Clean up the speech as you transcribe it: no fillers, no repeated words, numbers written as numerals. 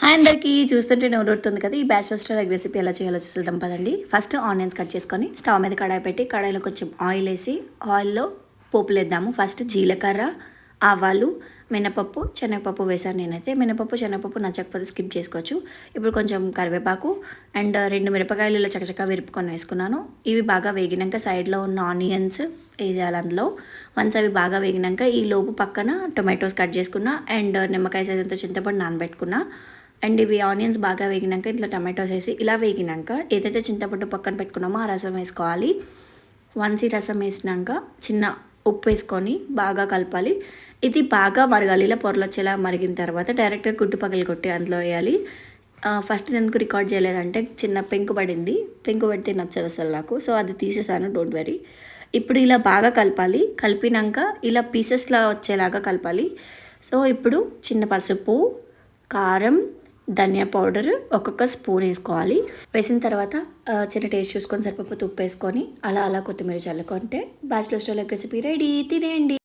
Hi అందరికీ చూస్తుంటే నోరూరుతుంది కదా. ఈ బ్యాచిలర్ స్టైల్ ఎగ్ రెసిపీ ఎలా చేయాలో చూద్దాం పదండి. ఫస్ట్ ఆనియన్స్ కట్ చేసుకొని స్టవ్ మీద కడాయి పెట్టి కడాయిలో కొంచెం ఆయిల్ వేసి ఆయిల్లో పోపులు వేద్దాము. ఫస్ట్ జీలకర్ర, ఆవాలు, మినపప్పు, శనగపప్పు వేసాను నేనైతే. మినపప్పు శనగపప్పు నచ్చకపోతే స్కిప్ చేసుకోవచ్చు. ఇప్పుడు కొంచెం కరివేపాకు అండ్ 2 మిరపకాయలు ఇలా చకచకా విరుపుకొని వేసుకున్నాను. ఇవి బాగా వేగినాక సైడ్లో ఉన్న ఆనియన్స్ వేయాలి అందులో. వన్స్ అవి బాగా వేగినాక ఈ లోపు పక్కన టొమాటోస్ కట్ చేసుకున్నా అండ్ నిమ్మకాయ సైజంతో చింతపండు నానబెట్టుకున్నా. అండ్ ఇవి ఆనియన్స్ బాగా వేగినాక ఇట్లా టమాటోస్ వేసి ఇలా వేగినాక ఏదైతే చింతపండు పక్కన పెట్టుకున్నామో ఆ రసం వేసుకోవాలి. వన్స్ ఈ రసం వేసినాక చిన్న ఉప్పు వేసుకొని బాగా కలపాలి. ఇది బాగా మరగాలి. ఇలా పొరలు వచ్చేలా మరిగిన తర్వాత డైరెక్ట్గా గుడ్డు పగలు కొట్టి అందులో వేయాలి. ఫస్ట్ ఎందుకు రికార్డ్ చేయలేదంటే చిన్న పెంకు పడింది. పెంకు పడితే నచ్చదు అసలు నాకు, సో అది తీసేసాను, డోంట్ వెరీ. ఇప్పుడు ఇలా బాగా కలపాలి. కలిపినాక ఇలా పీసెస్లా వచ్చేలాగా కలపాలి. సో ఇప్పుడు చిన్న పసుపు, కారం, ధనియా పౌడర్ ఒక్కొక్క స్పూన్ వేసుకోవాలి. వేసిన తర్వాత చిన్న టేస్ట్ చూసుకొని సరిపోతే ఉప్పు వేసుకొని అలా కొత్తిమీర చల్లుకుంటే bachelor style egg recipe ready. తినేయండి.